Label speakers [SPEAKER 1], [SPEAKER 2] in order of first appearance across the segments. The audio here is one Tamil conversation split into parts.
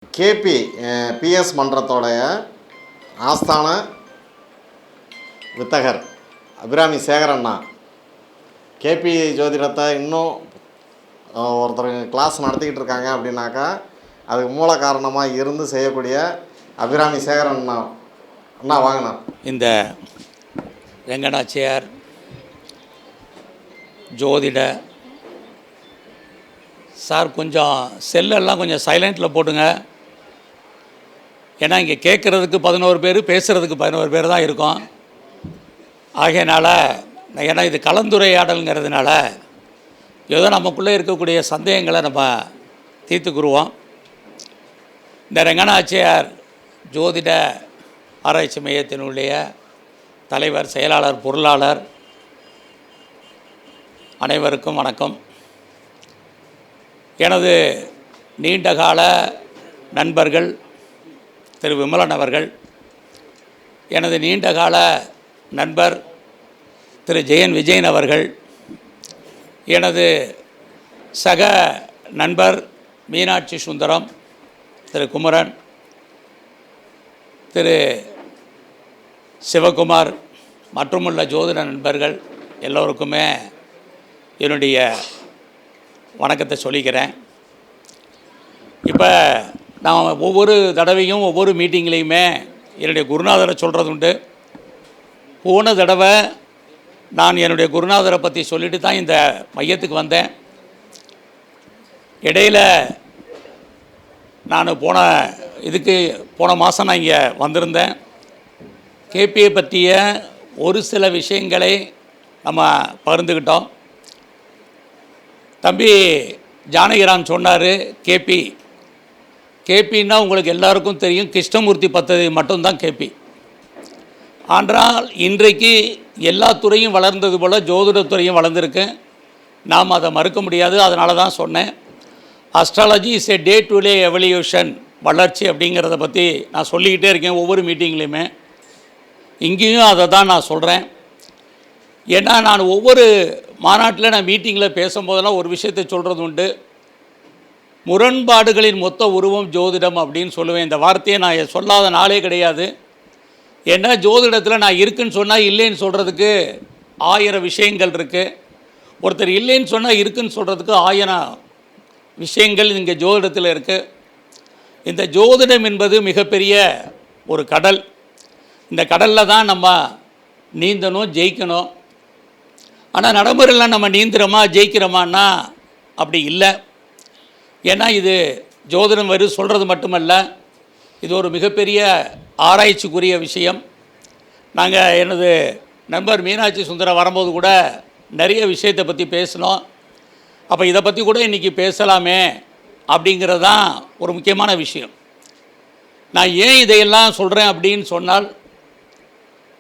[SPEAKER 1] கேபி பிஎஸ் மன்றத்தோடைய ஆஸ்தான வித்தகர் அபிராமி சேகரண்ணா கேபி ஜோதிடத்தை இன்னும் ஒருத்தர் கிளாஸ் நடத்திக்கிட்டு இருக்காங்க அப்படின்னாக்கா அதுக்கு மூல காரணமாக இருந்து செய்யக்கூடிய அபிராமி சேகரண்ணா அண்ணா வாங்கண்ணா.
[SPEAKER 2] இந்த ரெங்கநாச்சியார் ஜோதிட சார் கொஞ்சம் செல்லெல்லாம் கொஞ்சம் சைலண்ட்டில் போட்டுங்க. ஏன்னா இங்கே கேட்குறதுக்கு 11 பேர், பேசுகிறதுக்கு 11 பேர் தான் இருக்கும். ஆகையினால ஏன்னா இது கலந்துரையாடலுங்கிறதுனால ஏதோ நமக்குள்ளே இருக்கக்கூடிய சந்தேகங்களை நம்ம தீர்த்துக்குருவோம். இந்த ரெங்கநாச்சியார் ஜோதிட ஆராய்ச்சி மையத்தினுடைய தலைவர், செயலாளர், பொருளாளர் அனைவருக்கும் வணக்கம். எனது நீண்டகால நண்பர்கள் திரு விமலன் அவர்கள், எனது நீண்டகால நண்பர் திரு ஜெயன் விஜயன் அவர்கள், எனது சக நண்பர் மீனாட்சி சுந்தரம், திரு குமரன், திரு சிவகுமார் மற்றுமுள்ள ஜோதிட நண்பர்கள் எல்லோருக்குமே என்னுடைய வணக்கத்தை சொல்லிக்கிறேன். இப்போ நான் ஒவ்வொரு தடவையும் ஒவ்வொரு மீட்டிங்லேயுமே என்னுடைய குருநாதரை சொல்கிறது உண்டு. போன தடவை நான் என்னுடைய குருநாதரை பற்றி சொல்லிட்டு தான் இந்த மையத்துக்கு வந்தேன். இடையில் நான் போன மாதம் நான் இங்கே வந்திருந்தேன். கேபியை பற்றிய ஒரு சில விஷயங்களை நம்ம பகிர்ந்துக்கிட்டோம். தம்பி ஜானகிராம் சொன்னார், கேபின்னா உங்களுக்கு எல்லாருக்கும் தெரியும், கிருஷ்ணமூர்த்தி பத்ததி மட்டும்தான் கேபி. ஆனால் இன்றைக்கு எல்லா துறையும் வளர்ந்தது போல் ஜோதிடத்துறையும் வளர்ந்துருக்கு. நாம் அதை மறுக்க முடியாது. அதனால தான் சொன்னேன், astrology is a day to day evolution, வளர்ச்சி அப்படிங்கிறத பற்றி நான் சொல்லிக்கிட்டே இருக்கேன் ஒவ்வொரு மீட்டிங்லேயுமே. இங்கேயும் அதை தான் நான் சொல்கிறேன். ஏன்னா நான் ஒவ்வொரு மாநாட்டில் நான் மீட்டிங்கில் பேசும்போதெல்லாம் ஒரு விஷயத்தை சொல்கிறது உண்டு, முரண்பாடுகளின் மொத்த உருவம் ஜோதிடம் அப்படின்னு சொல்லுவேன். இந்த வார்த்தையை நான் சொல்லாத நாளே கிடையாது. ஏன்னா ஜோதிடத்தில் நான் இருக்குன்னு சொன்னால் இல்லைன்னு சொல்கிறதுக்கு 1000 விஷயங்கள் இருக்குது. ஒருத்தர் இல்லைன்னு சொன்னால் இருக்குன்னு சொல்கிறதுக்கு 1000 விஷயங்கள் இங்கே ஜோதிடத்தில் இருக்குது. இந்த ஜோதிடம் என்பது மிகப்பெரிய ஒரு கடல். இந்த கடலில் தான் நம்ம நீந்தணும், ஜெயிக்கணும். ஆனால் நடைமுறையில் நம்ம நீந்துறோமா, ஜெயிக்கிறோமான்னா அப்படி இல்லை. ஏன்னா இது ஜோதிடம் சொல்கிறது மட்டுமல்ல, இது ஒரு மிகப்பெரிய ஆராய்ச்சிக்குரிய விஷயம். நாங்கள் எனது நண்பர் மீனாட்சி சுந்தரம் வரும்போது கூட நிறைய விஷயத்தை பற்றி பேசினோம். அப்போ இதை பற்றி கூட இன்றைக்கி பேசலாமே அப்படிங்கிறது தான் ஒரு முக்கியமான விஷயம். நான் ஏன் இதையெல்லாம் சொல்கிறேன் அப்படின்னு சொன்னால்,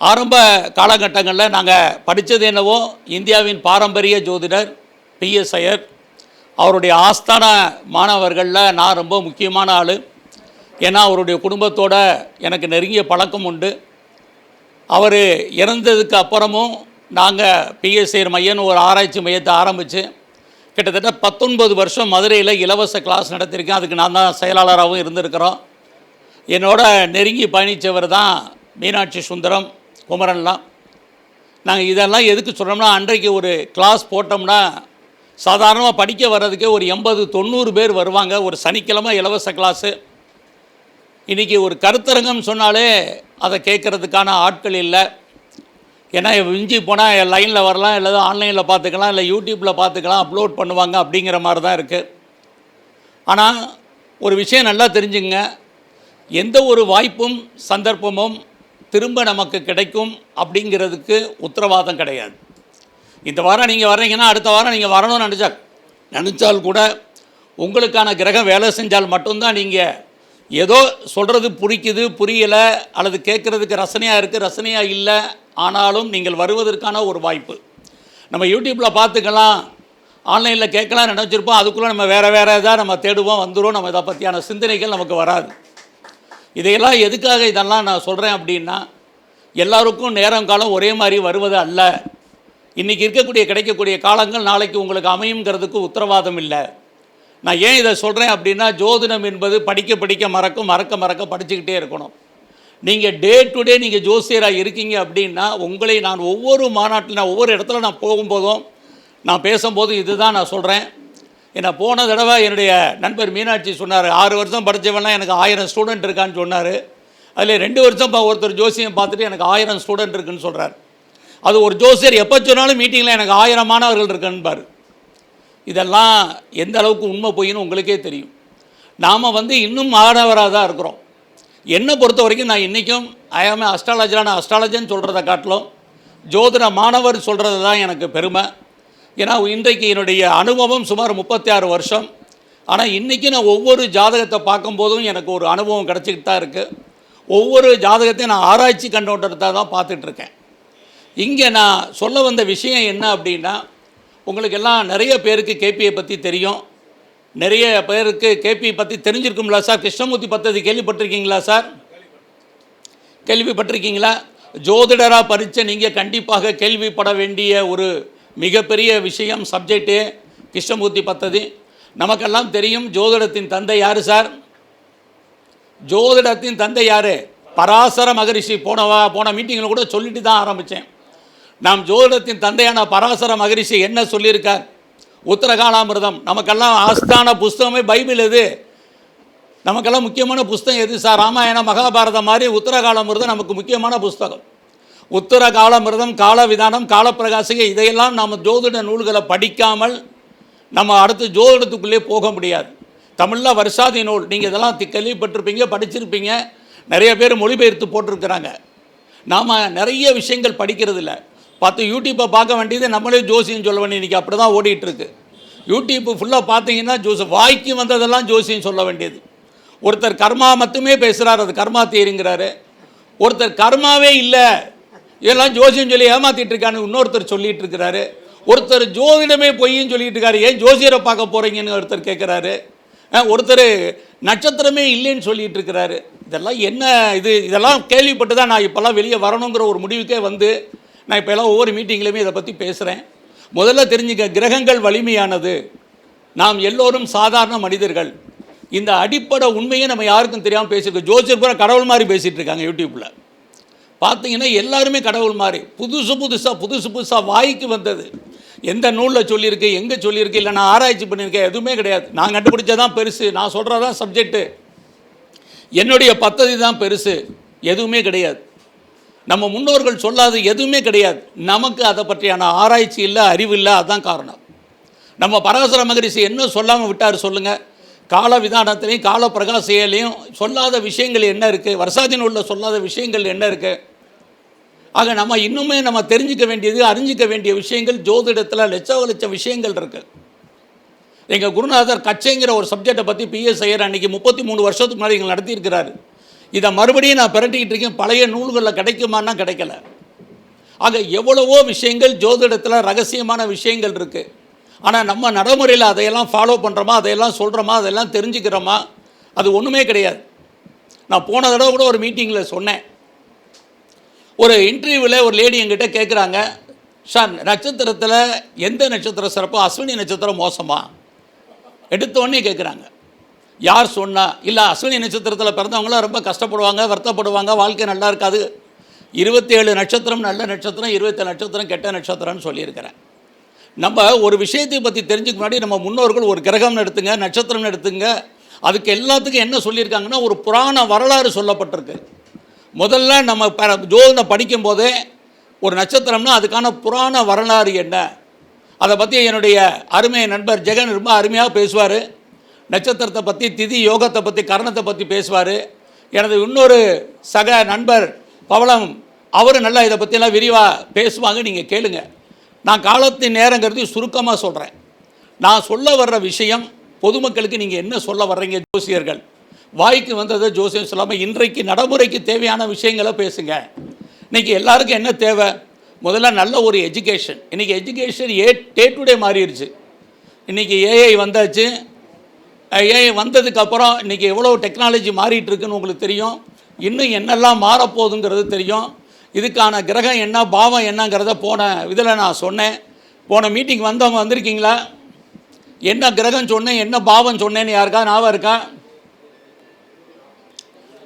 [SPEAKER 2] ஆரம்ப காலகட்டங்களில் நாங்கள் படித்தது என்னவோ இந்தியாவின் பாரம்பரிய ஜோதிடர் பிஎஸ் ஐயர், அவருடைய ஆஸ்தான மாணவர்களில் நான் ரொம்ப முக்கியமான ஆள். ஏன்னா அவருடைய குடும்பத்தோட எனக்கு நெருங்கிய பழக்கம் உண்டு. அவர் இறந்ததுக்கு அப்புறமும் நாங்கள் பிஎஸ் ஐயர் மையன்னு ஒரு ஆராய்ச்சி மையத்தை ஆரம்பித்து கிட்டத்தட்ட 19 வருஷம் மதுரையில் இலவச கிளாஸ் நடத்தியிருக்கேன். அதுக்கு நான் தான் செயலாளராகவும் இருந்திருக்கிறோம். என்னோட நெருங்கி பயணித்தவர் தான் மீனாட்சி சுந்தரம், குமரன்லாம். நாங்கள் இதெல்லாம் எதுக்கு சொல்கிறோம்னா, அன்றைக்கு ஒரு கிளாஸ் போட்டோம்னா சாதாரணமாக படிக்க வர்றதுக்கே ஒரு 80-90 பேர் வருவாங்க. ஒரு சனிக்கிழமை இலவச கிளாஸு. இன்றைக்கி ஒரு கருத்தரங்கம் சொன்னாலே அதை கேட்குறதுக்கான ஆட்கள் இல்லை. ஏன்னா விஞ்சி போனால் லைனில் வரலாம், இல்லை ஆன்லைனில் பார்த்துக்கலாம், இல்லை யூடியூப்பில் பார்த்துக்கலாம், அப்லோட் பண்ணுவாங்க அப்படிங்கிற மாதிரி தான் இருக்குது. ஆனால் ஒரு விஷயம் நல்லா தெரிஞ்சுங்க, எந்த ஒரு வாய்ப்பும் சந்தர்ப்பமும் திரும்ப நமக்கு கிடைக்கும் அப்படிங்கிறதுக்கு உத்தரவாதம் கிடையாது. இந்த வாரம் நீங்கள் வர்றீங்கன்னா அடுத்த வாரம் நீங்கள் வரணும்னு நினச்சால் கூட உங்களுக்கான கிரகம் வேலை செஞ்சால் மட்டும்தான் நீங்கள் ஏதோ சொல்கிறது பிடிக்குது, புரியலை, அல்லது கேட்குறதுக்கு ரசனையாக இருக்குது, ரசனையாக இல்லை, ஆனாலும் நீங்கள் வருவதற்கான ஒரு வாய்ப்பு. நம்ம யூடியூப்பில் பார்த்துக்கலாம், ஆன்லைனில் கேட்கலாம் நினச்சிருப்போம். அதுக்குள்ளே நம்ம வேறு எதாவது நம்ம தேடுவோம், வந்துடும். நம்ம இதை பற்றியான சிந்தனைகள் நமக்கு வராது. இதையெல்லாம் எதுக்காக இதெல்லாம் நான் சொல்கிறேன் அப்படின்னா, எல்லாருக்கும் நேரம் காலம் ஒரே மாதிரி வருவது அல்ல. இன்றைக்கி கிடைக்கக்கூடிய காலங்கள் நாளைக்கு உங்களுக்கு அமையுங்கிறதுக்கு உத்தரவாதம் இல்லை. நான் ஏன் இதை சொல்கிறேன் அப்படின்னா, ஜோதிடம் என்பது படிக்க படிக்க மறக்கும், மறக்க மறக்க படிச்சுக்கிட்டே இருக்கணும். நீங்கள் டே டு டே நீங்கள் ஜோசியராக இருக்கீங்க அப்படின்னா, உங்களை நான் ஒவ்வொரு மாநாட்டில், நான் ஒவ்வொரு இடத்துல நான் போகும்போதும், நான் பேசும்போது இதுதான் நான் சொல்கிறேன். ஏன்னா போன தடவை என்னுடைய நண்பர் மீனாட்சி சொன்னார், 6 வருஷம் படித்தவன்லாம் எனக்கு 1000 ஸ்டூடெண்ட் இருக்கான்னு சொன்னார். அதில் 2 வருஷம் ஒருத்தர் ஜோசியம் பார்த்துட்டு எனக்கு 1000 ஸ்டூடெண்ட் இருக்குன்னு சொல்கிறார். அது ஒரு ஜோசியர் எப்போ சொன்னாலும் மீட்டிங்கில் எனக்கு 1000 மாணவர்கள் இருக்குன்பார். இதெல்லாம் எந்த அளவுக்கு உண்மை போயின்னு உங்களுக்கே தெரியும். நாம் இன்னும் மாணவராக தான் இருக்கிறோம். என்னை பொறுத்த வரைக்கும் நான் இன்றைக்கும் ஐயாமே அஸ்ட்ராலஜராக, நான் அஸ்ட்ராலஜின்னு சொல்கிறத காட்டிலும் ஜோதிட மாணவர் சொல்கிறது தான் எனக்கு பெருமை. ஏன்னா இன்றைக்கு என்னுடைய அனுபவம் சுமார் 36 வருஷம். ஆனால் இன்றைக்கி நான் ஒவ்வொரு ஜாதகத்தை பார்க்கும்போதும் எனக்கு ஒரு அனுபவம் கிடச்சிக்கிட்டு தான் இருக்குது. ஒவ்வொரு ஜாதகத்தையும் நான் ஆராய்ச்சி கண்ணோட்டத்தை தான் பார்த்துட்ருக்கேன். இங்கே நான் சொல்ல வந்த விஷயம் என்ன அப்படின்னா, உங்களுக்கு எல்லாம் நிறைய பேருக்கு கேபியை பற்றி தெரியும். நிறைய பேருக்கு கேபி பற்றி தெரிஞ்சிருக்குங்களா சார்? கிருஷ்ணமூர்த்தி பத்ததி கேள்விப்பட்டிருக்கீங்களா சார்? கேள்விப்பட்டிருக்கீங்களா? ஜோதிடராக பரிச்சை நீங்கள் கண்டிப்பாக கேள்விப்பட வேண்டிய ஒரு மிகப்பெரிய விஷயம், சப்ஜெக்டு கிருஷ்ணமூர்த்தி பத்ததி. நமக்கெல்லாம் தெரியும் ஜோதிடத்தின் தந்தை யார் சார்? ஜோதிடத்தின் தந்தை யார்? பராசர மகரிஷி. போன மீட்டிங்கில் கூட சொல்லிட்டு தான் ஆரம்பித்தேன். நாம் ஜோதிடத்தின் தந்தையான பராசர மகரிஷி என்ன சொல்லியிருக்கார்? உத்தரகாலாமிர்தம். நமக்கெல்லாம் ஆஸ்தான புஸ்தகமே பைபிள். எது நமக்கெல்லாம் முக்கியமான புஸ்தகம் எது சார்? ராமாயணம் மகாபாரதம் மாதிரி உத்தரகாலாமிர்தம் நமக்கு முக்கியமான புஸ்தகம். உத்தரகாலாமிர்தம், காலவிதானம், காலப்பிரகாசிகை, இதையெல்லாம் நாம் ஜோதிட நூல்களை படிக்காமல் நம்ம அடுத்து ஜோதிடத்துக்குள்ளே போக முடியாது. தமிழில் வருஷாதி நூல் நீங்கள் இதெல்லாம் கேள்விப்பட்டிருப்பீங்க, படிச்சிருப்பீங்க. நிறைய பேர் மொழிபெயர்த்து போட்டிருக்கிறாங்க. நாம் நிறைய விஷயங்கள் படிக்கிறது இல்லை. யூடியூப்பை பார்க்க வேண்டியது நம்மளே ஜோசியம் சொல்ல வேண்டியது. இன்றைக்கி அப்படி தான் ஓடிட்டுருக்கு. யூடியூப்பு ஃபுல்லாக பார்த்தீங்கன்னா வாய்க்கு வந்ததெல்லாம் ஜோசியம் சொல்ல வேண்டியது. ஒருத்தர் கர்மா மட்டுமே பேசுகிறார், அது கர்மா தேரிங்கிறாரு. ஒருத்தர் கர்மாவே இல்லை, இதெல்லாம் ஜோசியம் சொல்லி ஏமாற்றிட்டு இருக்கான்னு இன்னொருத்தர் சொல்லிகிட்டு இருக்கிறாரு. ஒருத்தர் ஜோதிடமே பொய்ன்னு சொல்லிட்டு இருக்காரு, ஏன் ஜோசியரை பார்க்க போகிறீங்கன்னு ஒருத்தர் கேட்குறாரு. ஒருத்தர் நட்சத்திரமே இல்லைன்னு சொல்லிட்டு இருக்கிறாரு. இதெல்லாம் என்ன இதெல்லாம் கேள்விப்பட்டு தான் நான் இப்போல்லாம் வெளியே வரணுங்கிற ஒரு முடிவுக்கே நான் இப்போ எல்லாம் ஒவ்வொரு மீட்டிங்லையுமே இதை பற்றி பேசுகிறேன். முதல்ல தெரிஞ்சுக்க, கிரகங்கள் வலிமையானது, நாம் எல்லோரும் சாதாரண மனிதர்கள். இந்த அடிப்படை உண்மையை நம்ம யாருக்கும் தெரியாமல் பேசியிருக்கோம். ஜோசியர் பூரா கடவுள் மாதிரி பேசிகிட்டு இருக்காங்க யூடியூப்பில். பார்த்தீங்கன்னா எல்லாருமே கடவுள் மாதிரி புதுசு புதுசாக வாய்க்கு வந்தது. எந்த நூலில் சொல்லியிருக்கு, எங்கே சொல்லியிருக்கு, இல்லை நான் ஆராய்ச்சி பண்ணியிருக்கேன், எதுவுமே கிடையாது. நான் கண்டுபிடிச்சதான் பெருசு, நான் சொல்கிறதான் சப்ஜெக்டு, என்னுடைய பத்ததி தான் பெருசு, எதுவுமே கிடையாது. நம்ம முன்னோர்கள் சொல்லாது எதுவுமே கிடையாது. நமக்கு அதை பற்றியான ஆராய்ச்சி இல்லை, அறிவு இல்லை. அதுதான் காரணம். நம்ம பராசர மகரிஷி என்ன சொல்லாமல் விட்டார் சொல்லுங்கள்? கால விதானத்திலையும் கால பிரகாசியிலையும் சொல்லாத விஷயங்கள் என்ன இருக்குது? வருஷாதின் உள்ள சொல்லாத விஷயங்கள் என்ன இருக்குது? ஆக நம்ம இன்னுமே நம்ம தெரிஞ்சிக்க வேண்டியது, அறிஞ்சிக்க வேண்டிய விஷயங்கள் ஜோதிடத்தில் லட்ச விஷயங்கள் இருக்குது. எங்கள் குருநாதர் கச்சைங்கிற ஒரு சப்ஜெக்டை பற்றி பிஎஸ் ஐயர் அன்றைக்கி 33 வருஷத்துக்கு முன்னாடி எங்களை நடத்தியிருக்கிறாரு. இதை மறுபடியும் நான் பிரட்டிக்கிட்டு இருக்கேன். பழைய நூல்களில் கிடைக்குமான்னா கிடைக்கல. ஆக எவ்வளவோ விஷயங்கள் ஜோதிடத்தில் ரகசியமான விஷயங்கள் இருக்குது. ஆனால் நம்ம நடைமுறையில் அதையெல்லாம் ஃபாலோ பண்ணுறோமா, அதையெல்லாம் சொல்கிறோமா, அதெல்லாம் தெரிஞ்சுக்கிறோமா? அது ஒன்றுமே கிடையாது. நான் போன தடவை கூட ஒரு மீட்டிங்கில் சொன்னேன். ஒரு இன்டர்வியூவில் ஒரு லேடி என்கிட்ட கேட்குறாங்க, சார் நட்சத்திரத்தில் எந்த நட்சத்திரம் சிறப்போ? அஸ்வினி நட்சத்திரம் மோசமா? எடுத்தோடனே கேட்குறாங்க. யார் சொன்னால்? இல்லை, அஸ்வினி நட்சத்திரத்தில் பிறந்தவங்களாம் ரொம்ப கஷ்டப்படுவாங்க, வருத்தப்படுவாங்க, வாழ்க்கை நல்லா இருக்காது. 27 நட்சத்திரம் நல்ல நட்சத்திரம், 27 நட்சத்திரம் கெட்ட நட்சத்திரம்னு சொல்லியிருக்கிறேன். நம்ம ஒரு விஷயத்தை பற்றி தெரிஞ்சுக்க முன்னாடி நம்ம முன்னோர்கள் ஒரு கிரகம்னு எடுத்துங்க, நட்சத்திரம்னு எடுத்துங்க, அதுக்கு எல்லாத்துக்கும் என்ன சொல்லியிருக்காங்கன்னா ஒரு புராண வரலாறு சொல்லப்பட்டிருக்கு. முதல்ல நம்ம ஜோதிடம் படிக்கும்போதே ஒரு நட்சத்திரம்னா அதுக்கான புராண வரலாறு என்ன, அதை பற்றி என்னுடைய அருமை நண்பர் ஜெகன் ரொம்ப அருமையாக பேசுவார். நட்சத்திரத்தை பற்றி, திதி யோகத்தை பற்றி, கரணத்தை பற்றி பேசுவார். எனது இன்னொரு சக நண்பர் பவளம், அவர் நல்லா இதை பற்றியெல்லாம் விரிவாக பேசுவாங்க, நீங்கள் கேளுங்க. நான் காலத்தின் நேரங்கிறது சுருக்கமாக சொல்கிறேன். நான் சொல்ல வர்ற விஷயம் பொதுமக்களுக்கு நீங்கள் என்ன சொல்ல வர்றீங்க? ஜோசியர்கள் வாய்க்கு வந்ததை ஜோசியம் சொல்லாமல் இன்றைக்கு நடைமுறைக்கு தேவையான விஷயங்களை பேசுங்க. இன்றைக்கி எல்லாருக்கும் என்ன தேவை? முதல்ல நல்ல ஒரு எஜுகேஷன். இன்றைக்கி எஜுகேஷன் டே டு டே மாறிடுச்சு. இன்றைக்கி ஏஐ வந்தாச்சு. ஏஐ வந்ததுக்கப்புறம் இன்றைக்கி எவ்வளோ டெக்னாலஜி மாறிட்டு இருக்குன்னு உங்களுக்கு தெரியும். இன்னும் என்னெல்லாம் மாறப்போகுதுங்கிறது தெரியும். இதுக்கான கிரகம் என்ன, பாவம் என்னங்கிறத போன இதில் நான் சொன்னேன். போன மீட்டிங் வந்தவங்க வந்திருக்கீங்களா? என்ன கிரகம் சொன்னேன், என்ன பாவம் சொன்னேன்னு யாருக்கா ஞாபகம் இருக்கா?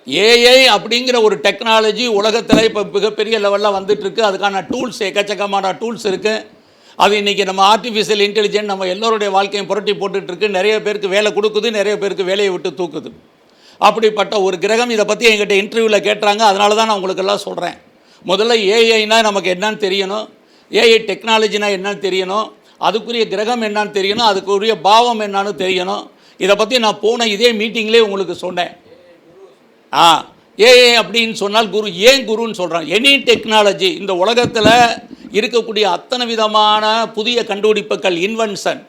[SPEAKER 2] ஏஐ அப்படிங்கிற ஒரு டெக்னாலஜி உலகத்தில் இப்போ மிகப்பெரிய லெவலில் வந்துட்டுருக்கு. அதுக்கான டூல்ஸ், எக்கச்சக்கமான டூல்ஸ் இருக்குது. அது இன்றைக்கி நம்ம ஆர்டிஃபிஷியல் இன்டெலிஜென்ஸ் நம்ம எல்லோருடைய வாழ்க்கையும் புரட்டி போட்டுட்ருக்கு. நிறைய பேருக்கு வேலை கொடுக்குது, நிறைய பேருக்கு வேலையை விட்டு தூக்குது. அப்படிப்பட்ட ஒரு கிரகம். இதை பற்றி எங்கிட்ட இன்டர்வியூவில் கேட்டுறாங்க. அதனால தான் நான் உங்களுக்கெல்லாம் சொல்கிறேன். முதல்ல ஏஐனா நமக்கு என்னன்னு தெரியணும், ஏஐ டெக்னாலஜினா என்னன்னு தெரியணும், அதுக்குரிய கிரகம் என்னன்னு தெரியணும், அதுக்குரிய பாவம் என்னன்னு தெரியணும். இதை பற்றி நான் போன இதே மீட்டிங்லேயே உங்களுக்கு சொன்னேன். ஏஐ அப்படின்னு சொன்னால் குரு. ஏன் குருன்னு சொல்கிறான்? எனி டெக்னாலஜி, இந்த உலகத்தில் இருக்கக்கூடிய அத்தனை விதமான புதிய கண்டுபிடிப்புகள், இன்வென்ஷன்,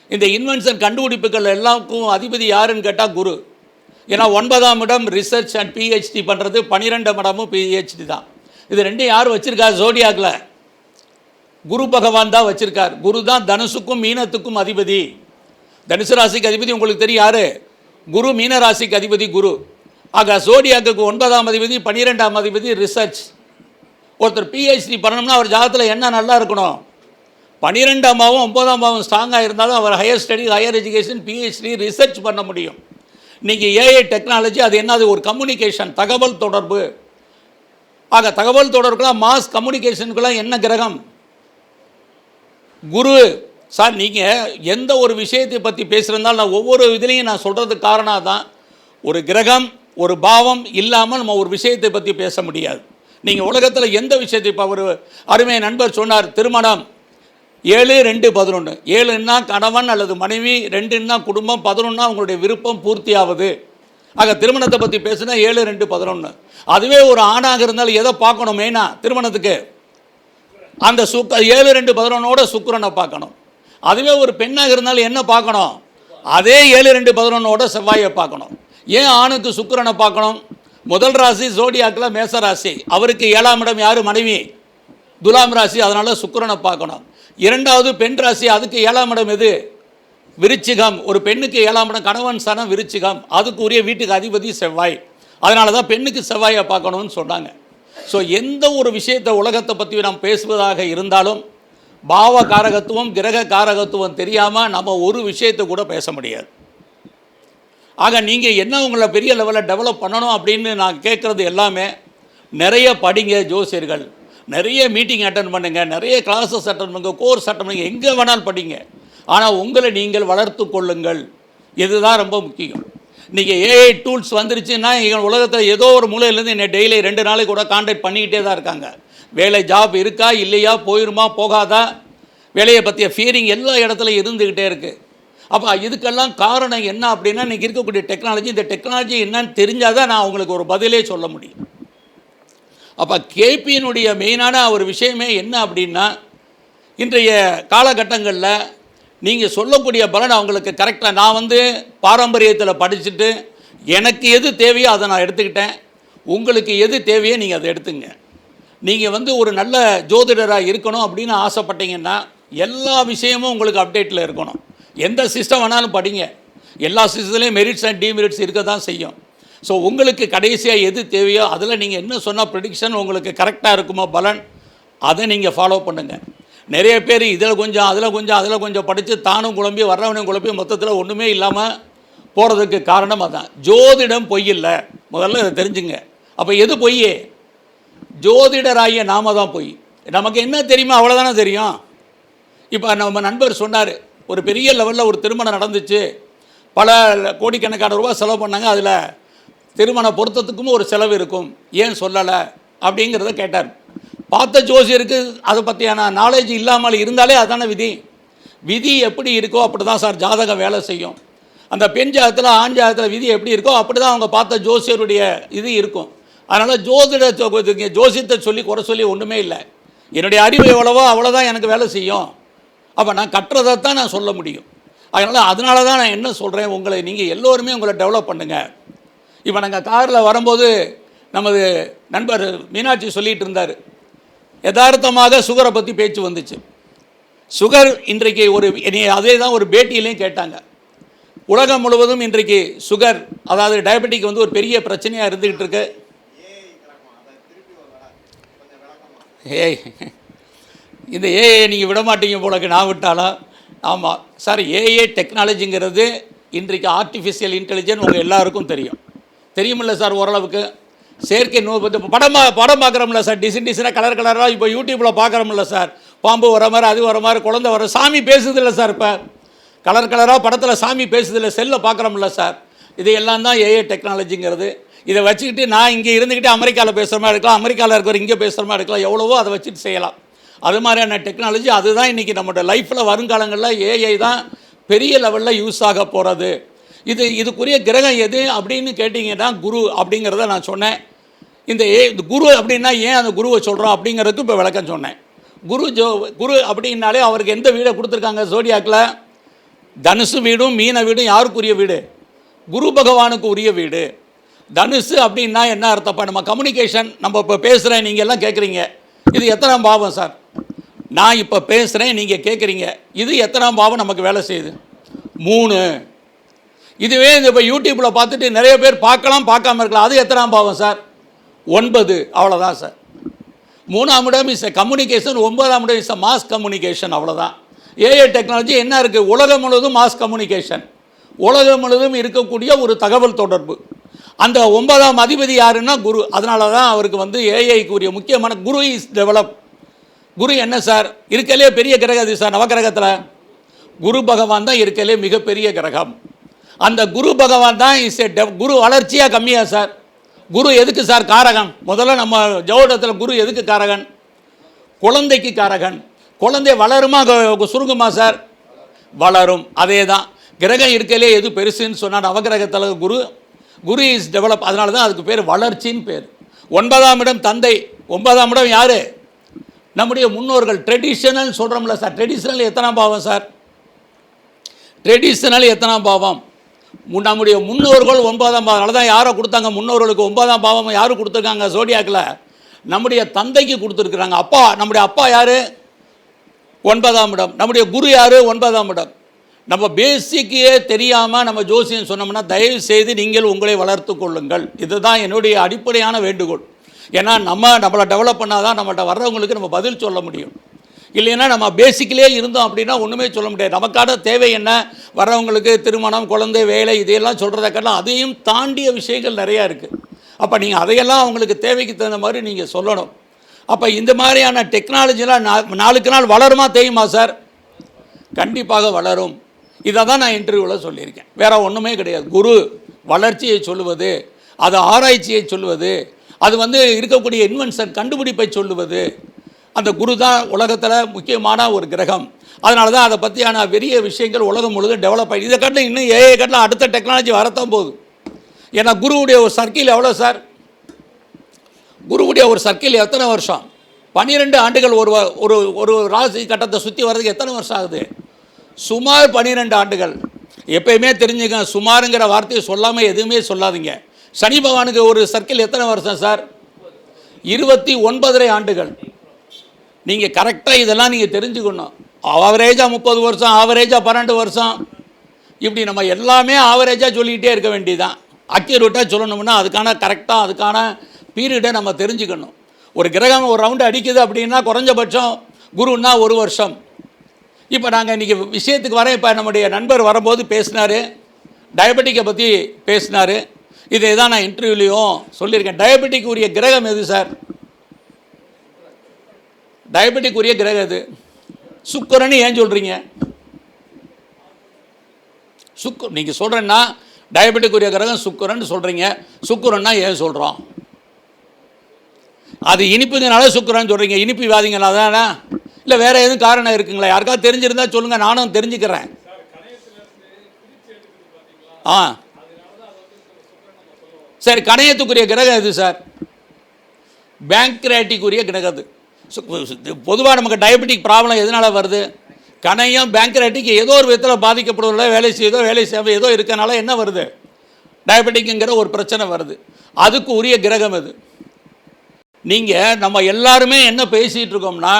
[SPEAKER 2] இந்த இன்வென்ஷன் கண்டுபிடிப்புகள் எல்லாருக்கும் அதிபதி யாருன்னு கேட்டால் குரு. ஏன்னா 9ஆம் இடம் ரிசர்ச் அண்ட் பிஹெச்டி பண்ணுறது, 12ஆம் இடமும் பிஹெச்டி தான். இது ரெண்டும் யார் வச்சுருக்கா? ஜோடியாக்கில் குரு பகவான் தான் வச்சுருக்கார். குரு தான் தனுசுக்கும் மீனத்துக்கும் அதிபதி. தனுசு ராசிக்கு அதிபதி உங்களுக்கு தெரியும் யார்? குரு. மீன ராசிக்கு அதிபதி குரு. ஆக ஜோடியாக்கு 9ஆம் அதிபதி, 12ஆம் அதிபதி ரிசர்ச். ஒருத்தர் பிஹெச்டி பண்ணணும்னா அவர் ஜாதகத்தில் என்ன நல்லா இருக்கணும்? 12ஆம் பாவம் 9ஆம் பாவம் ஸ்ட்ராங்காக இருந்தாலும் அவர் higher study, higher education, PhD, research பண்ண முடியும். இன்றைக்கி ஏஐ டெக்னாலஜி அது என்னது? ஒரு கம்யூனிகேஷன், தகவல் தொடர்பு. ஆக தகவல் தொடர்புக்கெல்லாம், மாஸ் கம்யூனிகேஷனுக்கெல்லாம் என்ன கிரகம்? குரு. சார், நீங்கள் எந்த ஒரு விஷயத்தை பற்றி பேசுகிறதாலும் நான் ஒவ்வொரு இதுலேயும் நான் சொல்கிறதுக்கு காரணம் தான், ஒரு கிரகம், ஒரு பாவம் இல்லாமல் நம்ம ஒரு விஷயத்தை பற்றி பேச முடியாது. நீங்கள் உலகத்தில் எந்த விஷயத்தை, இப்போ ஒரு அருமை நண்பர் சொன்னார், திருமணம் 7, 2, 11. 7ன்னா கணவன் அல்லது மனைவி, 2ன்னா குடும்பம், 11ன்னா உங்களுடைய விருப்பம் பூர்த்தி ஆகுது. ஆக திருமணத்தை பற்றி பேசுனா 7, 2, 11. அதுவே ஒரு ஆணாக இருந்தாலும் எதை பார்க்கணும் மெயினாக திருமணத்துக்கு? அந்த 7, 2, 11ஓட சுக்கிரனை பார்க்கணும். அதுவே ஒரு பெண்ணாக இருந்தாலும் என்ன பார்க்கணும்? அதே 7, 2, 11ஓட செவ்வாயை பார்க்கணும். ஏன் ஆணுக்கு சுக்கிரனை பார்க்கணும்? முதல் ராசி ஜோடியாக்கில் மேச ராசி, அவருக்கு 7ஆம் இடம் யார்? மனைவி, துலாம் ராசி, அதனால் சுக்கிரனை பார்க்கணும். இரண்டாவது பெண் ராசி, அதுக்கு 7ஆம் இடம் எது? விருச்சிகம். ஒரு பெண்ணுக்கு 7ஆம் இடம் கணவன் சனம் விருச்சிகம், அதுக்கு உரிய வீட்டுக்கு அதிபதி செவ்வாய். அதனால தான் பெண்ணுக்கு செவ்வாயை பார்க்கணும்னு சொன்னாங்க. ஸோ எந்த ஒரு விஷயத்தை உலகத்தை பற்றி நாம் பேசுவதாக இருந்தாலும் பாவ காரகத்துவம், கிரக காரகத்துவம் தெரியாமல் நம்ம ஒரு விஷயத்தை கூட பேச முடியாது. ஆக நீங்கள் என்ன உங்களை பெரிய லெவலில் டெவலப் பண்ணணும் அப்படின்னு நான் கேட்குறது எல்லாமே, நிறைய படிங்க ஜோசியர்கள், நிறைய மீட்டிங் அட்டன் பண்ணுங்கள், நிறைய கிளாஸஸ் அட்டன் பண்ணுங்கள், கோர்ஸ் அட்டன் பண்ணுங்கள், எங்கே வேணாலும் படிங்க. ஆனால் உங்களை நீங்கள் வளர்த்து கொள்ளுங்கள். இதுதான் ரொம்ப முக்கியம். நீங்கள் ஏஐ டூல்ஸ் வந்துருச்சுன்னா எங்கள் உலகத்தில் ஏதோ ஒரு மூலையிலேருந்து என்னை டெய்லி 2 நாளைக்கு கூட கான்டாக்ட் பண்ணிக்கிட்டே தான் இருக்காங்க. வேலை, ஜாப் இருக்கா இல்லையா, போயிருமா போகாதா, வேலையை பற்றிய ஃபியரிங் எல்லா இடத்துலையும் இருந்துக்கிட்டே இருக்குது. அப்போ இதுக்கெல்லாம் காரணம் என்ன அப்படின்னா, இன்றைக்கி இருக்கக்கூடிய டெக்னாலஜி. இந்த டெக்னாலஜி என்னன்னு தெரிஞ்சால் தான் நான் உங்களுக்கு ஒரு பதிலே சொல்ல முடியும். அப்போ கேபியினுடைய மெயினான ஒரு விஷயமே என்ன அப்படின்னா, இன்றைய காலகட்டங்களில் நீங்கள் சொல்லக்கூடிய பலன் அவங்களுக்கு கரெக்டாக, நான் பாரம்பரியத்தில் படிச்சுட்டு எனக்கு எது தேவையோ அதை நான் எடுத்துக்கிட்டேன், உங்களுக்கு எது தேவையோ நீங்கள் அதை எடுத்துங்க. நீங்கள் ஒரு நல்ல ஜோதிடராக இருக்கணும் அப்படின்னு ஆசைப்பட்டீங்கன்னா எல்லா விஷயமும் உங்களுக்கு அப்டேட்டில் இருக்கணும். எந்த சிஸ்டம் வேணாலும் படிங்க, எல்லா சிஸ்டத்துலேயும் மெரிட்ஸ் அண்ட் டிமெரிட்ஸ் இருக்க தான் செய்யும். ஸோ உங்களுக்கு கடைசியாக எது தேவையோ அதில் நீங்கள் என்ன சொன்னால் ப்ரெடிக்ஷன் உங்களுக்கு கரெக்டாக இருக்குமோ பலன், அதை நீங்கள் ஃபாலோ பண்ணுங்கள். நிறைய பேர் இதில் கொஞ்சம் அதில் கொஞ்சம் படித்து தானும் குழம்பி வர்றவனையும் குழப்பி மொத்தத்தில் ஒன்றுமே இல்லாமல் போகிறதுக்கு காரணம் அதான். ஜோதிடம் பொய் இல்லை, முதல்ல இதை தெரிஞ்சுங்க. அப்போ எது பொய்? ஜோதிடராகிய நாம தான் பொய். நமக்கு என்ன தெரியுமோ அவ்வளோதானே தெரியும். இப்போ நம்ம நண்பர் சொன்னார், ஒரு பெரிய லெவலில் ஒரு திருமணம் நடந்துச்சு, பல கோடிக்கணக்கான ரூபா செலவு பண்ணாங்க, அதில் திருமண பொருத்தத்துக்கும் ஒரு செலவு இருக்கும், ஏன் சொல்லலை அப்படிங்கிறத கேட்டார். பார்த்த ஜோசியருக்கு அதை பற்றியான நாலேஜ் இல்லாமல் இருந்தாலே அதான விதி. விதி எப்படி இருக்கோ அப்படி தான் சார் ஜாதகம் வேலை செய்யும். அந்த பெண் ஜாதகத்தில், ஆண் ஜாதகத்தில் விதி எப்படி இருக்கோ அப்படி தான் அவங்க பார்த்த ஜோசியருடைய இது இருக்கும். அதனால் ஜோசியத்தை சொல்லி குறை சொல்லி ஒன்றுமே இல்லை. என்னுடைய அறிவு எவ்வளவோ அவ்வளோதான் எனக்கு வேலை செய்யும். அப்போ நான் கட்டுறதை தான் நான் சொல்ல முடியும். அதனால தான் நான் என்ன சொல்கிறேன், நீங்கள் எல்லோருமே உங்களை டெவலப் பண்ணுங்கள். இப்போ நாங்கள் காரில் வரும்போது நமது நண்பர் மீனாட்சி சொல்லிகிட்டு இருந்தார், யதார்த்தமாக சுகரை பற்றி பேச்சு வந்துச்சு. சுகர் இன்றைக்கு அதே தான் ஒரு பேட்டியிலையும் கேட்டாங்க. உலகம் முழுவதும் இன்றைக்கு சுகர், அதாவது டயபெட்டிக் ஒரு பெரிய பிரச்சனையாக இருந்துக்கிட்டு இருக்கு. ஏய், இந்த ஏஐ நீங்கள் விட மாட்டீங்க போலக்கு, நான் விட்டாலும் ஆமாம் சார், ஏஐ டெக்னாலஜிங்கிறது இன்றைக்கு ஆர்டிஃபிஷியல் இன்டெலிஜென்ஸ் உங்கள் எல்லாருக்கும் தெரியுமில்ல சார்? ஓரளவுக்கு செயற்கை படம் பார்க்குறோம்ல சார், டிசைனாக கலர் கலராக இப்போ யூடியூப்பில் பார்க்குறோம்ல சார், பாம்பு வர மாதிரி அது வர மாதிரி குழந்தை வர, சாமி பேசுதில்ல சார், இப்போ கலர் கலராக படத்தில் சாமி பேசுதில்ல, செல்லில் பார்க்குறோம்ல சார். இது எல்லாம் தான் ஏஐ டெக்னாலஜிங்கிறது. இதை வச்சுக்கிட்டு நான் இங்கே இருந்துக்கிட்டு அமெரிக்காவில் பேசுகிற மாதிரி இருக்கலாம், அமெரிக்காவில் இருக்கிற இங்கே பேசுகிற மாதிரி இருக்கலாம், எவ்வளவோ அதை வச்சுட்டு செய்யலாம். அது மாதிரியான டெக்னாலஜி அதுதான் இன்றைக்கி நம்மளோட லைஃப்பில் வருங்காலங்களில் ஏஐ தான் பெரிய லெவலில் யூஸ் ஆக போகிறது. இதுக்குரிய கிரகம் எது அப்படின்னு கேட்டிங்கன்னா குரு அப்படிங்கிறத நான் சொன்னேன். இந்த குரு அப்படின்னா ஏன் அந்த குருவை சொல்கிறோம் அப்படிங்கிறதுக்கு இப்போ விளக்கம் சொன்னேன். குரு அப்படின்னாலே அவருக்கு எந்த வீடை கொடுத்துருக்காங்க ஜோடியாக்கில்? தனுசு வீடும் மீன வீடும் யாருக்குரிய வீடு? குரு பகவானுக்கு உரிய வீடு. தனுசு அப்படின்னா என்ன அர்த்தப்பா? நம்ம கம்யூனிகேஷன், நம்ம இப்போ பேசுகிறேன், நீங்கள் எல்லாம் கேட்குறீங்க, இது எத்தனாம் பாவம் சார்? நான் இப்போ பேசுகிறேன், நீங்கள் கேட்குறீங்க, இது எத்தனாம் பாவம் நமக்கு வேலை செய்யுது? 3. இதுவே இந்த இப்போ யூடியூப்பில் பார்த்துட்டு நிறைய பேர் பார்க்கலாம், பார்க்காம இருக்கலாம், அது எத்தனாம் பாவம் சார்? 9. அவ்வளோதான் சார். 3ஆம் இடம் இஸ் கம்யூனிகேஷன், 9ஆம் இடம் இஸ் மாஸ் கம்யூனிகேஷன், அவ்வளோதான். ஏஐ டெக்னாலஜி என்ன இருக்குது? உலகம் முழுவதும் மாஸ் கம்யூனிகேஷன், உலகம் முழுவதும் இருக்கக்கூடிய ஒரு தகவல் தொடர்பு. அந்த 9ஆம் அதிபதி யாருன்னா குரு. அதனால தான் அவருக்கு ஏஐக்கு உரிய முக்கியமான குரு இஸ் டெவலப். குரு என்ன சார்? இருக்கலே பெரிய கிரகம் அது சார். நவகிரகத்தில் குரு பகவான் தான் இருக்கலே மிகப்பெரிய கிரகம். அந்த குரு பகவான் தான் குரு வளர்ச்சியாக கம்மியாக சார்? குரு எதுக்கு சார் காரகன்? முதல்ல நம்ம ஜோதிடத்தில் குரு எதுக்கு காரகன்? குழந்தைக்கு காரகன். குழந்தை வளருமா சுருங்குமா சார்? வளரும். அதே தான் கிரகம் இருக்கலே எது பெருசுன்னு சொன்னால் நவகிரகத்தில் குரு இஸ் டெவலப். அதனால தான் அதுக்கு பேர் வளர்ச்சின்னு பேர். 9ஆம் இடம் தந்தை. 9ஆம் இடம் யார்? நம்முடைய முன்னோர்கள். ட்ரெடிஷனல் சொல்கிறோம்ல சார், ட்ரெடிஷனல் எத்தனாம் பாவம் சார்? ட்ரெடிஷனல் எத்தனாம் பாவம்? நம்முடைய முன்னோர்கள் 9ஆம் பாவம். அதனால தான் யாரை கொடுத்தாங்க முன்னோர்களுக்கு 9ஆம் பாவம்? யாரு கொடுத்துருக்காங்க ஜோடியாக்கில்? நம்முடைய தந்தைக்கு கொடுத்துருக்குறாங்க. அப்பா, நம்முடைய அப்பா யார்? 9ஆம் இடம். நம்முடைய குரு யார்? 9ஆம் இடம். நம்ம பேசிக்கே தெரியாமல் நம்ம ஜோசியம் சொன்னோம்னா தயவு செய்து நீங்கள் உங்களை வளர்த்து கொள்ளுங்கள். இதுதான் என்னுடைய அடிப்படையான வேண்டுகோள். ஏன்னா நம்மளை டெவலப் பண்ணால் தான் நம்மள்ட்ட வர்றவங்களுக்கு நம்ம பதில் சொல்ல முடியும். இல்லைன்னா நம்ம பேசிக்கிலே இருந்தோம் அப்படின்னா ஒன்றுமே சொல்ல முடியாது. நமக்கான தேவை என்ன? வர்றவங்களுக்கு திருமணம், குழந்தை, வேலை, இதையெல்லாம் சொல்கிறதுக்கெல்லாம் அதையும் தாண்டிய விஷயங்கள் நிறையா இருக்குது. அப்போ நீங்கள் அதையெல்லாம் அவங்களுக்கு தேவைக்கு தகுந்த மாதிரி நீங்கள் சொல்லணும். அப்போ இந்த மாதிரியான டெக்னாலஜிலாம் நாளுக்கு நாள் வளருமா தெரியுமா சார்? கண்டிப்பாக வளரும். இதை தான் நான் இன்டர்வியூவில் சொல்லியிருக்கேன், வேறு ஒன்றுமே கிடையாது. குரு வளர்ச்சியை சொல்லுவது, அது ஆராய்ச்சியை சொல்லுவது, அது இருக்கக்கூடிய இன்வென்ஷன் கண்டுபிடிப்பை சொல்லுவது, அந்த குரு தான் உலகத்தில் முக்கியமான ஒரு கிரகம். அதனால தான் அதை பற்றியான பெரிய விஷயங்கள் உலகம் முழுவதும் டெவலப் ஆகி, இதை கட்டில் இன்னும் ஏஐ கட்டில் அடுத்த டெக்னாலஜி வரத்தான் போகுது. ஏன்னா குருவுடைய ஒரு சர்க்கிள் எவ்வளோ சார்? குருவுடைய ஒரு சர்க்கிள் எத்தனை வருஷம்? 12 ஆண்டுகள். ஒரு ராசி கட்டத்தை சுற்றி வர்றதுக்கு எத்தனை வருஷம் ஆகுது? சுமார் 12 ஆண்டுகள். எப்பயுமே தெரிஞ்சுக்க, சுமாருங்கிற வார்த்தையை சொல்லாமல் எதுவுமே சொல்லாதீங்க. சனி பகவானுக்கு ஒரு சர்க்கிள் எத்தனை வருஷம் சார்? 29.5 ஆண்டுகள். நீங்கள் கரெக்டாக இதெல்லாம் நீங்கள் தெரிஞ்சுக்கணும். ஆவரேஜாக 30 வருஷம், ஆவரேஜாக 12 வருஷம், இப்படி நம்ம எல்லாமே ஆவரேஜாக சொல்லிக்கிட்டே இருக்க வேண்டியதான். அக்யூரேட்டாக சொல்லணும்னா அதுக்கான கரெக்டாக அதுக்கான பீரியடை நம்ம தெரிஞ்சுக்கணும். ஒரு கிரகம் ஒரு ரவுண்டு அடிக்குது அப்படின்னா குறைஞ்சபட்சம் குருன்னா 1 வருஷம். இப்போ நாங்கள் இன்றைக்கி விஷயத்துக்கு வரேன். இப்போ நம்முடைய நண்பர் வரும்போது பேசினார், டயபெட்டிக்கை பற்றி பேசினார். இதை தான் நான் இன்டர்வியூலையும் சொல்லியிருக்கேன். டயபெட்டிக் உரிய கிரகம் எது சார்? டயபெட்டிக் உரிய கிரகம் எது? சுக்கரன்னு ஏன் சொல்கிறீங்க? நீங்கள் சொல்கிறேன்னா டயபெட்டிக் உரிய கிரகம் சுக்கரன்னு சொல்கிறீங்க. சுக்கரன்னா ஏன் சொல்கிறோம்? அது இனிப்புங்கனால சுக்கரன்னு சொல்கிறீங்க. இனிப்பு வியாதிங்களா தானே? இல்லை வேறு எதுவும் காரணம் இருக்குங்களா? யாருக்காவது தெரிஞ்சிருந்தா சொல்லுங்கள், நானும் தெரிஞ்சுக்கிறேன். சரி, கணையத்துக்குரிய கிரகம் எது சார்? பேங்க்ரேட்டிக்குரிய கிரகம் அது. பொதுவாக நமக்கு டயபெட்டிக் ப்ராப்ளம் எதனால் வருது? கணையம் பேங்க்ரேட்டிக் ஏதோ ஒரு விதத்தில் பாதிக்கப்படுவதில்லை, வேலை செய்ய ஏதோ இருக்கனால என்ன வருது? டயபெட்டிக்குங்கிற ஒரு பிரச்சனை வருது. அதுக்கு உரிய கிரகம் அது. நீங்கள் நம்ம எல்லாருமே என்ன பேசிகிட்டு இருக்கோம்னா,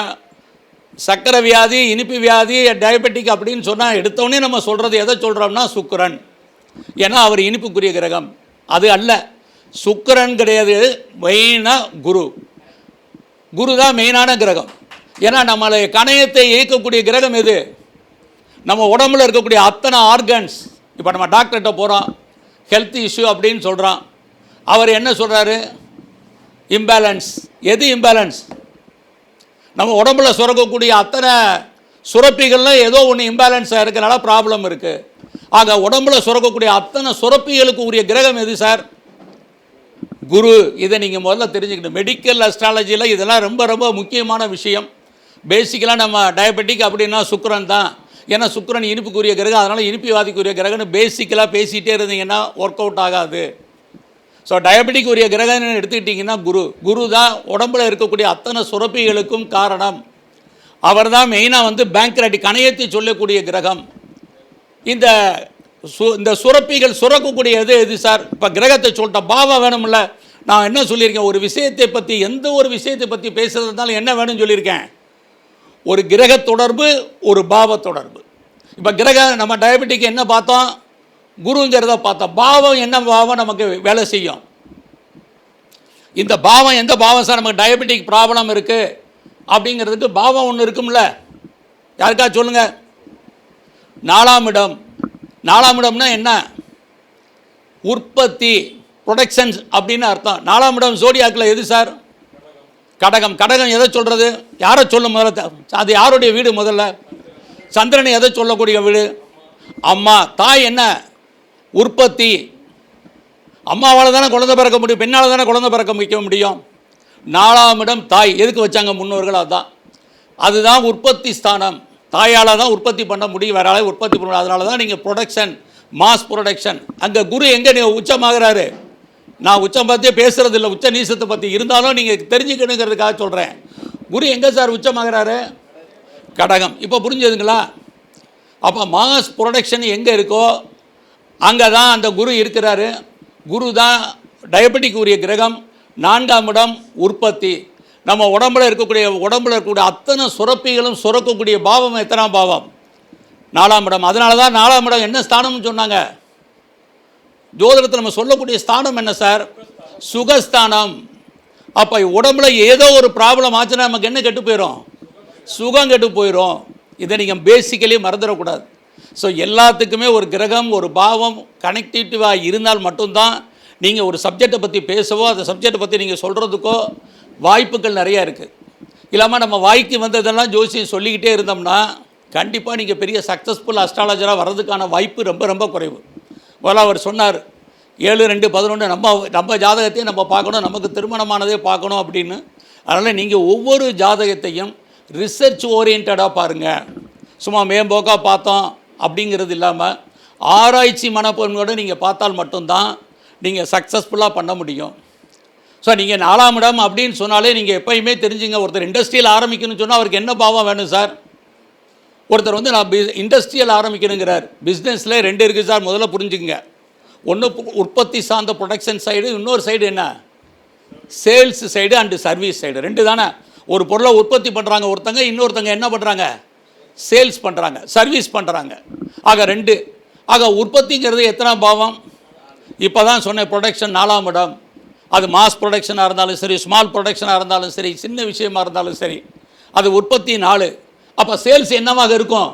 [SPEAKER 2] சக்கரை வியாதி, இனிப்பு வியாதி, டயபெட்டிக் அப்படின்னு சொன்னால் எடுத்தோடனே நம்ம சொல்கிறது எதை சொல்கிறோம்னா சுக்கிரன். ஏன்னா அவர் இனிப்புக்குரிய கிரகம். அது அல்ல, சுக்கிரன் கிடையாது. மெயினாக குரு தான் மெயினான கிரகம். ஏன்னா நம்மளை கணையத்தை இயக்கக்கூடிய கிரகம் எது? நம்ம உடம்புல இருக்கக்கூடிய அத்தனை ஆர்கன்ஸ், இப்போ நம்ம டாக்டர்கிட்ட போகிறோம், ஹெல்த் இஷ்யூ அப்படின்னு சொல்கிறோம், அவர் என்ன சொல்கிறாரு? இம்பேலன்ஸ். எது இம்பேலன்ஸ்? நம்ம உடம்புல சுரக்கக்கூடிய அத்தனை சுரப்பிகள்லாம் ஏதோ ஒன்று இம்பேலன்ஸாக இருக்கிறனால ப்ராப்ளம் இருக்குது. ஆக உடம்புல சுரக்கக்கூடிய அத்தனை சுரப்பிகளுக்கு உரிய கிரகம் எது சார்? குரு. இதை நீங்கள் முதல்ல தெரிஞ்சுக்கணும். மெடிக்கல் அஸ்ட்ராலஜியில் இதெல்லாம் ரொம்ப ரொம்ப முக்கியமான விஷயம். பேசிக்கலாக நம்ம டயபெட்டிக் அப்படின்னா சுக்கிரன் தான். ஏன்னா சுக்கிரன் இனிப்புக்குரிய கிரகம், அதனால் இனிப்புவாதிக்குரிய கிரகம்னு பேசிக்கலாக பேசிகிட்டே இருந்தீங்கன்னா ஒர்க் அவுட் ஆகாது. ஸோ டயபெட்டிக் உரிய கிரகம்னு எடுத்துக்கிட்டிங்கன்னா குரு தான் உடம்புல இருக்கக்கூடிய அத்தனை சுரப்பிகளுக்கும் காரணம். அவர் தான் மெயினாக பேங்க்ராட்டிக் கணையத்தை சொல்லக்கூடிய கிரகம். இந்த சுரப்பிகள் சுரக்கக்கூடியது எது சார்? இப்போ கிரகத்தை சொல்லிட்ட பாவம் வேணும்ல. நான் என்ன சொல்லியிருக்கேன்? ஒரு விஷயத்தை பற்றி, எந்த ஒரு விஷயத்தை பற்றி பேசுகிறதுனால என்ன வேணும்னு சொல்லியிருக்கேன்? ஒரு கிரக தொடர்பு, ஒரு பாவ தொடர்பு. இப்போ நம்ம டயபெட்டிக் என்ன பார்த்தோம்? குருங்கிறத பார்த்தோம். பாவம் என்ன பாவம் நமக்கு வேலை செய்யும்? இந்த பாவம் எந்த பாவம் சார் நமக்கு டயபெட்டிக் ப்ராப்ளம் இருக்குது அப்படிங்கிறதுக்கு பாவம் ஒன்று இருக்கும்ல. யாருக்கா சொல்லுங்கள். 4ஆம் இடம். 4ஆம் இடம்னா என்ன? உற்பத்தி, ப்ரொடக்ஷன்ஸ் அப்படின்னு அர்த்தம். 4ஆம் இடம் ஜோடியாக்கில் எது சார்? கடகம். கடகம் எதை சொல்கிறது? யாரை சொல்லும் முதல்ல? அது யாருடைய வீடு முதல்ல? சந்திரனை எதை சொல்லக்கூடிய வீடு? அம்மா. தாய் என்ன? உற்பத்தி. அம்மாவால் தானே குழந்தை பிறக்க முடியும், பெண்ணால் தானே குழந்தை பிறக்க வைக்க முடியும். 4ஆம் இடம் தாய். எதுக்கு வச்சாங்க முன்னோர்கள்? அதுதான் உற்பத்தி ஸ்தானம். தாயால் தான் உற்பத்தி பண்ண முடியும், வேற ஆளே உற்பத்தி பண்ண முடியும். அதனால தான் நீங்கள் ப்ரொடக்ஷன், மாஸ் ப்ரொடக்ஷன். அங்கே குரு எங்கே நீங்கள் உச்சமாகிறாரு? நான் உச்சம் பற்றியே பேசுகிறது இல்லை, உச்ச நீசத்தை பற்றி. இருந்தாலும் நீங்கள் தெரிஞ்சுக்கணுங்கிறதுக்காக சொல்கிறேன். குரு எங்கே சார் உச்சமாகிறாரு? கடகம். இப்போ புரிஞ்சதுங்களா? அப்போ மாஸ் ப்ரொடக்ஷன் எங்கே இருக்கோ அங்கே தான் அந்த குரு இருக்கிறாரு. குரு தான் டயபெட்டிக் உரிய கிரகம். 4ஆம் இடம் உற்பத்தி. நம்ம உடம்புல இருக்கக்கூடிய அத்தனை சுரப்பிகளும் சுரக்கக்கூடிய பாவம் எத்தனாம் பாவம்? 4ஆம் இடம். அதனால தான் 4ஆம் இடம் என்ன ஸ்தானம்னு சொன்னாங்க? ஜோதிடத்தில் நம்ம சொல்லக்கூடிய ஸ்தானம் என்ன சார்? சுகஸ்தானம். அப்போ உடம்புல ஏதோ ஒரு ப்ராப்ளம் ஆச்சுன்னா நமக்கு என்ன கெட்டு போயிடும்? சுகம் கெட்டு போயிடும். இதை நீங்கள் பேசிக்கலி மறந்துடக்கூடாது. ஸோ எல்லாத்துக்குமே ஒரு கிரகம், ஒரு பாவம் கனெக்டிவிட்டிவாக இருந்தால் மட்டும்தான் நீங்கள் ஒரு சப்ஜெக்டை பற்றி பேசவோ, அந்த சப்ஜெக்டை பற்றி நீங்கள் சொல்கிறதுக்கோ வாய்ப்புகள் நிறையா இருக்குது. இல்லாமல் நம்ம வாய்க்கு வந்ததெல்லாம் ஜோசியம் சொல்லிக்கிட்டே இருந்தோம்னா கண்டிப்பாக நீங்கள் பெரிய சக்ஸஸ்ஃபுல் அஸ்ட்ராலஜராக வர்றதுக்கான வாய்ப்பு ரொம்ப ரொம்ப குறைவு. முதல்ல அவர் சொன்னார் 7-2-11 நம்ம ஜாதகத்தையும் நம்ம பார்க்கணும், நமக்கு திருமணமானதே பார்க்கணும் அப்படின்னு. அதனால் நீங்கள் ஒவ்வொரு ஜாதகத்தையும் ரிசர்ச் ஓரியன்டாக பாருங்கள். சும்மா மேம்போக்காக பார்த்தோம் அப்படிங்கிறது இல்லாமல் ஆராய்ச்சி மனப்பான்மையோடு நீங்கள் பார்த்தால் மட்டும்தான் நீங்கள் சக்ஸஸ்ஃபுல்லாக பண்ண முடியும். ஸோ நீங்கள் 4ஆம் இடம் அப்படின்னு சொன்னாலே நீங்கள் எப்போயுமே தெரிஞ்சுங்க. ஒருத்தர் இண்டஸ்ட்ரியல் ஆரம்பிக்கணும்னு சொன்னால் அவருக்கு என்ன பாவம் வேணும் சார்? ஒருத்தர் நான் இண்டஸ்ட்ரியல் ஆரம்பிக்கணுங்கிறார். பிஸ்னஸில் 2 இருக்குது சார், முதல்ல புரிஞ்சுக்குங்க. ஒன்று உற்பத்தி சார்ந்த ப்ரொடக்ஷன் சைடு, இன்னொரு சைடு என்ன? Sales side and service side. 2 தானே. ஒரு பொருளை உற்பத்தி பண்ணுறாங்க ஒருத்தங்க, இன்னொருத்தங்க என்ன பண்ணுறாங்க? சேல்ஸ் பண்ணுறாங்க, சர்வீஸ் பண்ணுறாங்க. ஆக 2. ஆக உற்பத்திங்கிறது எத்தனாம் பாவம்? இப்போ தான் சொன்னேன், ப்ரொடக்ஷன் 4ஆம் இடம். அது மாஸ் ப்ரொடக்ஷனாக இருந்தாலும் சரி, ஸ்மால் ப்ரொடக்ஷனாக இருந்தாலும் சரி, சின்ன விஷயமாக இருந்தாலும் சரி, அது உற்பத்தி 4. அப்போ சேல்ஸ் என்னவாக இருக்கும்?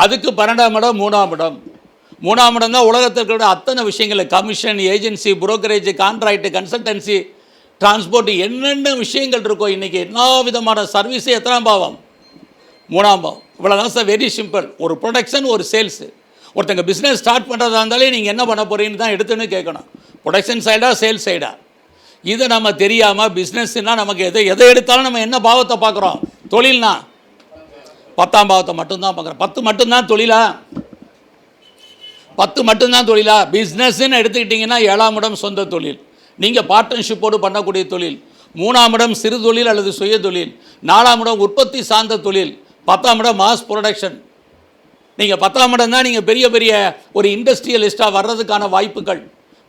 [SPEAKER 2] அதுக்கு 12ஆம் இடம் 3ஆம் இடம். 3ஆம் இடம் தான் உலகத்திற்கு அத்தனை விஷயங்கள், commission, agency, brokerage, contract, consultancy, transport, என்னென்ன விஷயங்கள் இருக்கோ இன்றைக்கி எல்லா விதமான சர்வீஸு எத்தனாம் பாவம்? 3ஆம் பாவம். இவ்வளோதான் சார், வெரி சிம்பிள். ஒரு ப்ரொடக்ஷன், ஒரு சேல்ஸு. ஒருத்தங்க பிஸ்னஸ் ஸ்டார்ட் பண்ணுறதா இருந்தாலே நீங்கள் என்ன பண்ண போகிறீங்கன்னு தான் எடுத்துன்னு கேட்கணும். ப்ரொடக்ஷன் சைடா, சேல்ஸ் சைடா? இதை நம்ம தெரியாமல் பிஸ்னஸ்னால் நமக்கு எதை எடுத்தாலும் நம்ம என்ன பாவத்தை பார்க்குறோம்? தொழில்னா 10ஆம் பாவத்தை மட்டும்தான் பார்க்குறோம். 10 மட்டும்தான் தொழிலா? 10 மட்டும்தான் தொழிலா? பிஸ்னஸ்ன்னு எடுத்துக்கிட்டிங்கன்னா 7ஆம் இடம் சொந்த தொழில், நீங்கள் பார்ட்னர்ஷிப்போடு பண்ணக்கூடிய தொழில். 3ஆம் இடம் சிறு தொழில் அல்லது சுய தொழில். 4ஆம் இடம் உற்பத்தி சார்ந்த தொழில். 10ஆம் இடம் மாஸ் ப்ரொடக்ஷன். நீங்கள் 10ஆம் இடம் தான் நீங்கள் பெரிய பெரிய ஒரு இண்டஸ்ட்ரியலிஸ்ட்டாக வர்றதுக்கான வாய்ப்புகள்,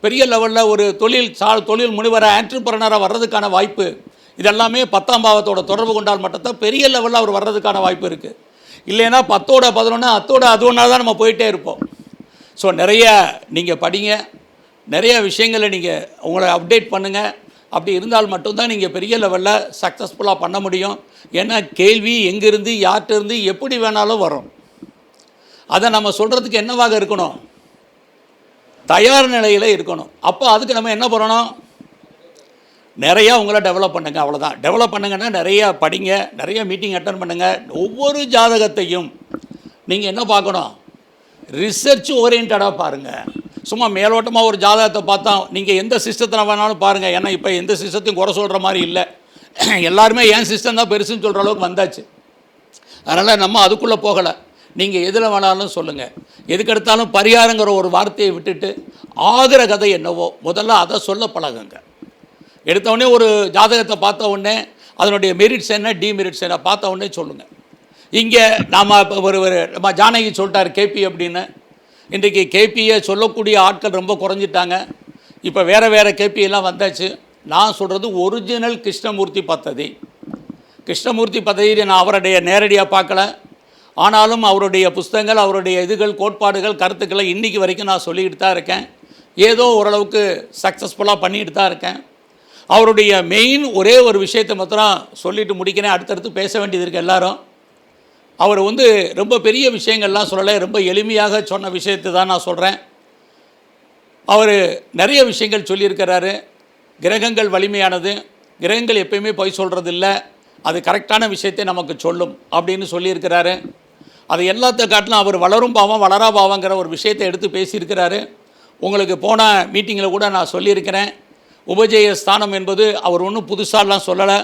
[SPEAKER 2] பெரிய லெவலில் ஒரு தொழில் முனைவராக, ஆண்டர்பிரனராக வர்றதுக்கான வாய்ப்பு. இதெல்லாமே 10ஆம் பாவத்தோட தொடர்பு கொண்டால் மட்டும்தான் பெரிய லெவலில் அவர் வர்றதுக்கான வாய்ப்பு இருக்குது. இல்லைன்னா 10ஓட 11 அத்தோட அது ஒன்றா தான் நம்ம போயிட்டே இருப்போம். ஸோ நிறைய நீங்கள் படிங்க, நிறைய விஷயங்களை நீங்கள் உங்களை அப்டேட் பண்ணுங்கள். அப்படி இருந்தால் மட்டும்தான் நீங்கள் பெரிய லெவலில் சக்ஸஸ்ஃபுல்லாக பண்ண முடியும். ஏன்னா கேள்வி எங்கேருந்து யார்கிட்டருந்து எப்படி வேணாலும் வரும். அதை நம்ம சொல்கிறதுக்கு என்னவாக இருக்கணும்? தயார் நிலையில் இருக்கணும். அப்போ அதுக்கு நம்ம என்ன பண்ணணும்? நிறையா உங்களை டெவலப் பண்ணுங்கள், அவ்வளோதான். டெவலப் பண்ணுங்கன்னா நிறையா படிங்க, நிறைய மீட்டிங் அட்டன் பண்ணுங்கள். ஒவ்வொரு ஜாதகத்தையும் நீங்கள் என்ன பார்க்கணும்? ரிசர்ச் ஓரியன்டாக பாருங்கள். சும்மா மேலோட்டமாக ஒரு ஜாதகத்தை பார்த்தா நீங்கள் எந்த சிஸ்டத்தில் வேணாலும் பாருங்கள். ஏன்னா இப்போ எந்த சிஸ்டத்தையும் குறை சொல்கிற மாதிரி இல்லை. எல்லாருமே என் சிஸ்டம் தான் பெருசுன்னு சொல்கிற அளவுக்கு வந்தாச்சு. அதனால் நம்ம அதுக்குள்ளே போகலை. நீங்கள் எதில் வேணாலும் சொல்லுங்கள். எதுக்கெடுத்தாலும் பரிகாரங்கிற ஒரு வார்த்தையை விட்டுட்டு ஆகிற கதை என்னவோ முதல்ல அதை சொல்ல பழகுங்க. எடுத்தவுடனே ஒரு ஜாதகத்தை பார்த்த உடனே அதனுடைய மெரிட்ஸ் என்ன, டிமெரிட்ஸ் என்ன பார்த்த உடனே சொல்லுங்கள். இங்கே நாம் இப்போ நம்ம ஜானகி சொல்லிட்டார் கேபி அப்படின்னு. இன்றைக்கி கேபியை சொல்லக்கூடிய ஆட்கள் ரொம்ப குறைஞ்சிட்டாங்க. இப்போ வேறு கேபியெல்லாம் வந்தாச்சு. நான் சொல்கிறது ஒரிஜினல் கிருஷ்ணமூர்த்தி பத்ததி. கிருஷ்ணமூர்த்தி பத்ததி நான் அவருடைய நேரடியாக பார்க்கல. ஆனாலும் அவருடைய புஸ்தகங்கள், அவருடைய இதுகள், கோட்பாடுகள், கருத்துக்களை இன்றைக்கி வரைக்கும் நான் சொல்லிக்கிட்டு தான் இருக்கேன். ஏதோ ஓரளவுக்கு சக்ஸஸ்ஃபுல்லாக பண்ணிக்கிட்டு தான் இருக்கேன். அவருடைய மெயின் ஒரே ஒரு விஷயத்தை மாத்திரம் சொல்லிவிட்டு முடிக்கிறேன். அடுத்தடுத்து பேச வேண்டியது இருக்குது எல்லாரும். அவர் ரொம்ப பெரிய விஷயங்கள்லாம் சொல்லலை, ரொம்ப எளிமையாக சொன்ன விஷயத்தை தான் நான் சொல்கிறேன். அவர் நிறைய விஷயங்கள் சொல்லியிருக்கிறாரு. கிரகங்கள் வலிமையானது, கிரகங்கள் எப்பயுமே பொய் சொல்கிறதில்ல, அது கரெக்டான விஷயத்தை நமக்கு சொல்லும் அப்படின்னு சொல்லியிருக்கிறாரு. அது எல்லாத்த காட்டிலும் அவர் வளரும் பாவம் வளரா பாவங்கிற ஒரு விஷயத்தை எடுத்து பேசியிருக்கிறாரு. உங்களுக்கு போன மீட்டிங்கில் கூட நான் சொல்லியிருக்கிறேன். உபஜய ஸ்தானம் என்பது அவர் ஒன்றும் புதுசாலாம் சொல்லலை.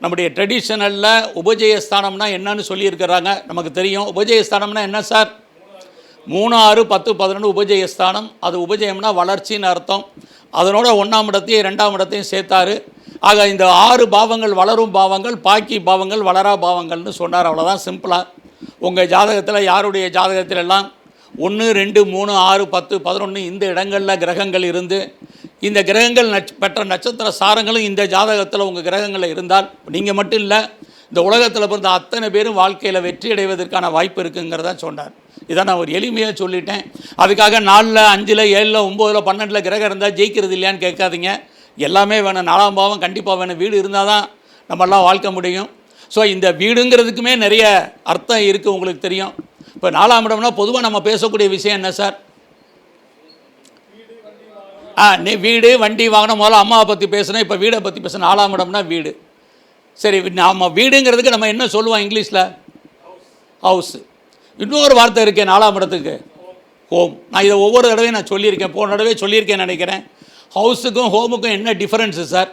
[SPEAKER 2] நம்முடைய ட்ரெடிஷனலில் உபஜய ஸ்தானம்னா என்னன்னு சொல்லியிருக்கிறாங்க. நமக்கு தெரியும். உபஜய ஸ்தானம்னா என்ன சார்? 3, 6, 10, 11 உபஜயஸ்தானம். அது உபஜயம்னா வளர்ச்சின்னு அர்த்தம். அதனோட 1ஆம் இடத்தையும் 2ஆம் இடத்தையும் சேர்த்தாரு. ஆக இந்த 6 பாவங்கள் வளரும் பாவங்கள், பாக்கி பாவங்கள் வளரா பாவங்கள்னு சொன்னார். அவ்வளோதான், சிம்பிளாக. உங்கள் ஜாதகத்தில் யாருடைய ஜாதகத்திலெல்லாம் 1, 2, 3, 6, 10, 11 இந்த இடங்களில் கிரகங்கள் இருந்து இந்த கிரகங்கள் பெற்ற நட்சத்திர சாரங்களும் இந்த ஜாதகத்தில் உங்கள் கிரகங்களில் இருந்தால் நீங்கள் மட்டும் இல்லை, இந்த உலகத்தில் பிறந்த அத்தனை பேரும் வாழ்க்கையில் வெற்றி அடைவதற்கான வாய்ப்பு இருக்குங்கிறத சொன்னார். இதை நான் ஒரு எளிமையாக சொல்லிட்டேன். அதுக்காக 4, 5, 7, 9, 12 கிரகம் இருந்தால் ஜெயிக்கிறது இல்லையான்னு கேட்காதீங்க. எல்லாமே வேணும். 4ஆம் பாவம் கண்டிப்பாக வேணும். வீடு இருந்தால் தான் நம்மெல்லாம் வாழ்க்கை முடியும். ஸோ இந்த வீடுங்கிறதுக்குமே நிறைய அர்த்தம் இருக்குது, உங்களுக்கு தெரியும். இப்போ 4ஆம் இடம்னா பொதுவாக நம்ம பேசக்கூடிய விஷயம் என்ன சார்? நீ வீடு வண்டி வாகனம், முதல்ல அம்மாவை பற்றி பேசுகிறேன், இப்போ வீடை பற்றி பேசுகிறேன். 4ஆம் இடம்னா வீடு. சரி, நம்ம வீடுங்கிறதுக்கு நம்ம என்ன சொல்லுவோம் இங்கிலீஷில்? ஹவுஸு. இன்னொரு வார்த்தை இருக்கே 4ஆம் இடத்துக்கு, ஹோம். நான் இதை ஒவ்வொரு தடவையும் நான் சொல்லியிருக்கேன், போன தடவை சொல்லியிருக்கேன் நினைக்கிறேன். ஹவுஸுக்கும் ஹோமுக்கும் என்ன டிஃப்ரென்ஸு சார்?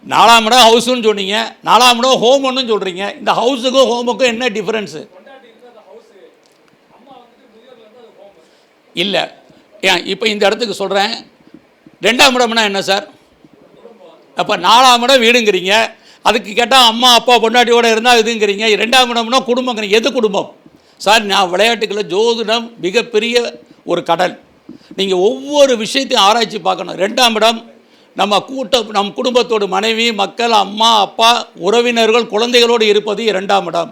[SPEAKER 2] 4ஆம் இடம் ஹவுஸுன்னு சொன்னீங்க, 4ஆம் இடம் ஹோம்னு சொல்கிறீங்க. இந்த ஹவுஸுக்கும் ஹோமுக்கும் என்ன டிஃப்ரென்ஸு? இல்லை, ஏன் இப்போ இந்த இடத்துக்கு சொல்கிறேன். 2ஆம் இடம்னா என்ன சார்? அப்போ 4ஆம் இடம் வீடுங்கிறீங்க, அதுக்கு கேட்டால் அம்மா அப்பா பொண்டாட்டியோடு இருந்தால் இதுங்கிறீங்க. 2ஆம் இடம்னா குடும்பங்கிறீங்க. எது குடும்பம் சார்? நான் விளையாட்டுக்களை ஜோதிடம் மிகப்பெரிய ஒரு கடல். நீங்கள் ஒவ்வொரு விஷயத்தையும் ஆராய்ச்சி பார்க்கணும். 2ஆம் இடம் நம் குடும்பத்தோடு மனைவி, மக்கள், அம்மா அப்பா, உறவினர்கள், குழந்தைகளோடு இருப்பது 2ஆம் இடம்.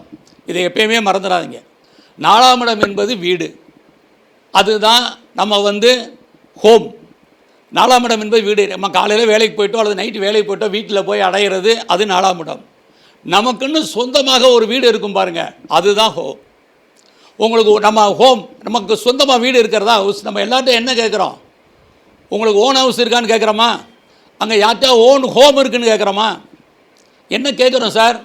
[SPEAKER 2] இதை எப்பயுமே மறந்துடாதீங்க. 4ஆம் இடம் என்பது வீடு, அதுதான் நம்ம ஹோம். 4ஆம் இடம் என்பது வீடு. நம்ம காலையில் வேலைக்கு போய்ட்டோம் அல்லது நைட்டு வேலைக்கு போய்ட்டோம், வீட்டில் போய் அடையிறது அது 4ஆம் இடம். நமக்குன்னு சொந்தமாக ஒரு வீடு இருக்கும் பாருங்கள், அதுதான் ஹோம். உங்களுக்கு நம்ம ஹோம், நமக்கு சொந்தமாக வீடு இருக்கிறதா ஹவுஸ். நம்ம எல்லார்ட்டும் என்ன கேட்குறோம்? உங்களுக்கு ஓன் ஹவுஸ் இருக்கான்னு கேட்குறோமா? அங்கே யார்கிட்ட ஓன் ஹோம் இருக்குதுன்னு கேட்குறோமா? என்ன கேட்குறோம் சார்?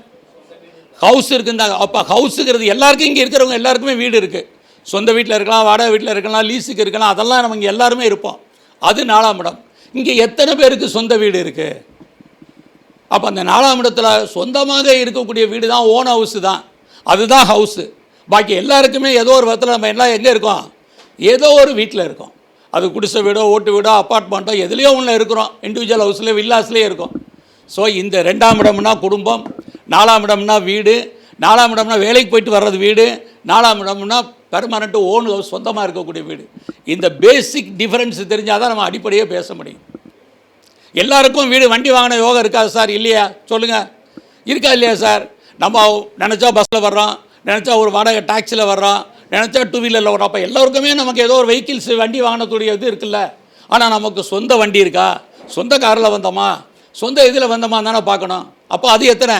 [SPEAKER 2] ஹவுஸ் இருக்குந்தாங்க. அப்போ ஹவுஸுங்கிறது எல்லாருக்கும், இங்கே இருக்கிறவங்க எல்லாருக்குமே வீடு இருக்குது. சொந்த வீட்டில் இருக்கலாம், வாடகை வீட்டில் இருக்கலாம், லீஸுக்கு இருக்கலாம், அதெல்லாம் நம்ம இங்கே எல்லாருமே இருப்போம். அது 4ஆம் இடம். இங்கே எத்தனை பேருக்கு சொந்த வீடு இருக்குது? அப்போ அந்த 4ஆம் இடத்துல சொந்தமாக இருக்கக்கூடிய வீடு தான் ஓன் ஹவுஸு தான், அதுதான் ஹவுஸு. பாக்கி எல்லாருக்குமே ஏதோ ஒரு விதத்தில் நம்ம எல்லாம் எங்கே இருக்கோம்? ஏதோ ஒரு வீட்டில் இருக்கோம். அது குடிசை வீடோ, ஓட்டு வீடோ, அப்பார்ட்மெண்ட்டோ, எதுலேயோ ஒன்றில் இருக்கிறோம். இண்டிவிஜுவல் ஹவுஸ்லேயே, வில்லாஸ்லேயே இருக்கும். ஸோ இந்த 2ஆம் இடம்னா குடும்பம், 4ஆம் இடம்னா வீடு, 4ஆம் இடம்னா வேலைக்கு போயிட்டு வர்றது வீடு, 4ஆம் இடம்னா பெர்மனெண்ட் ஓன் ஹவுஸ், சொந்தமாக இருக்கக்கூடிய வீடு. இந்த பேசிக் டிஃப்ரென்ஸ் தெரிஞ்சால் தான் நம்ம அடிப்படையே பேச முடியும். எல்லாருக்கும் வீடு வண்டி வாங்கின யோகம் இருக்காது சார், இல்லையா? சொல்லுங்கள், இருக்கா இல்லையா சார்? நம்ம நினச்சா பஸ்ஸில் வர்றோம், நினச்சா ஒரு வாடகை டாக்ஸியில் வர்றோம், நினச்சா 2 வீலரில் வர்றோம். அப்போ எல்லோருக்குமே நமக்கு ஏதோ ஒரு வெஹிக்கிள்ஸ் வண்டி வாங்கினக்கூடிய இது இருக்குல்ல. ஆனால் நமக்கு சொந்த வண்டி இருக்கா? சொந்த காரில் வந்தோமா, சொந்த இதில் வந்தோமா தானே பார்க்கணும். அப்போ அது எத்தனை?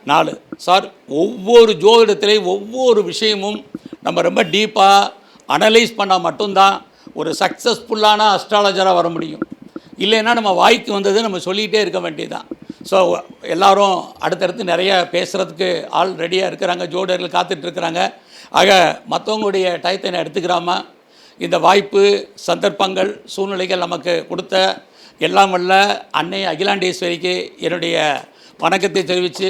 [SPEAKER 2] 4. சார் ஒவ்வொரு ஜோதிடத்திலையும் ஒவ்வொரு விஷயமும் நம்ம ரொம்ப டீப்பாக அனலைஸ் பண்ணால் மட்டும்தான் ஒரு சக்ஸஸ்ஃபுல்லான அஸ்ட்ராலஜராக வர முடியும். இல்லைன்னா நம்ம வாய்க்கு வந்தது நம்ம சொல்லிகிட்டே இருக்க வேண்டியதுதான். ஸோ எல்லோரும் அடுத்தடுத்து நிறைய பேசுகிறதுக்கு ஆள் ரெடியாக இருக்கிறாங்க, ஜோதிடர்கள் காத்துட்ருக்குறாங்க. ஆக மற்றவங்களுடைய டயத்தை நான் எடுத்துக்கிறாமல் இந்த வாய்ப்பு, சந்தர்ப்பங்கள், சூழ்நிலைகள் நமக்கு கொடுத்த எல்லாம் வல்ல அன்னை அகிலாண்டேஸ்வரிக்கு என்னுடைய வணக்கத்தை தெரிவித்து,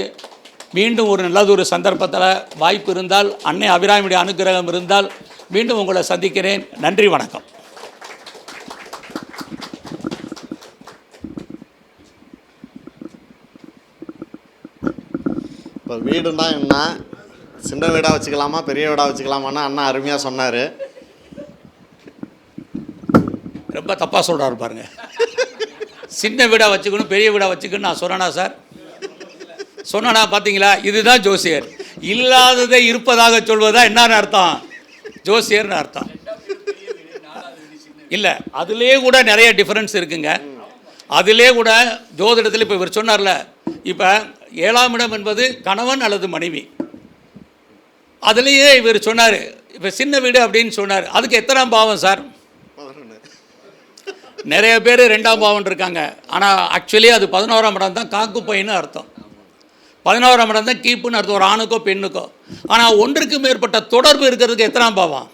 [SPEAKER 2] மீண்டும் ஒரு நல்லதொரு சந்தர்ப்பத்தில் வாய்ப்பு இருந்தால், அன்னை அபிராமியுடைய அனுக்கிரகம் இருந்தால் மீண்டும் உங்களை சந்திக்கிறேன். நன்றி, வணக்கம்.
[SPEAKER 1] இப்போ வீடுன்னா என்ன, சின்ன வீடாக வச்சுக்கலாமா பெரிய வீடாக வச்சுக்கலாமான்னு அண்ணா அருமையாக சொன்னார்.
[SPEAKER 2] ரொம்ப தப்பாக சொல்கிறாரு பாருங்க. சின்ன வீடாக வச்சுக்கணும் பெரிய வீடாக வச்சுக்கணும் நான் சொன்னேனா சார்? சொன்னா பார்த்தீங்களா? இதுதான் ஜோசியர். இல்லாததை இருப்பதாக சொல்வதா என்னன்னு அர்த்தம்? ஜோசியர்னு அர்த்தம் இல்லை. அதுலேயே கூட நிறைய டிஃப்ரென்ஸ் இருக்குங்க. அதிலே கூட ஜோதிடத்தில் இப்போ இவர் சொன்னார்ல, இப்போ 7ஆம் இடம் என்பது கணவன் அல்லது மனைவி. அதுலேயே இவர் சொன்னார் இப்போ சின்ன வீடு அப்படின்னு சொன்னார். அதுக்கு எத்தனாம் பாவம் சார்? நிறைய பேர் 2ஆம் பாவம் இருக்காங்க. ஆனால் ஆக்சுவலி அது 11ஆம் இடம் தான். காக்கு பையன்னு அர்த்தம். 11ஆம் இடம் தான் கீப்புன்னு அர்த்தம், ஒரு ஆணுக்கோ பெண்ணுக்கோ. ஆனால் ஒன்றுக்கு மேற்பட்ட தொடர்பு இருக்கிறதுக்கு எத்தனாம் பாவம்?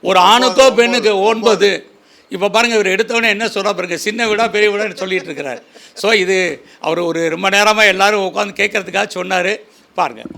[SPEAKER 2] ஒரு ஆணுக்கோ பெண்ணுக்கு 9. இப்போ பாருங்கள், இவர் எடுத்தவொடனே என்ன சொல்கிறா பாருங்க, சின்ன வீடா பெரிய வீடான்னு சொல்லிட்டு இருக்கிறார். ஸோ இது அவர் ஒரு ரொம்ப நேரமாக எல்லோரும் உட்காந்து கேட்குறதுக்காக சொன்னார். பாருங்கள்.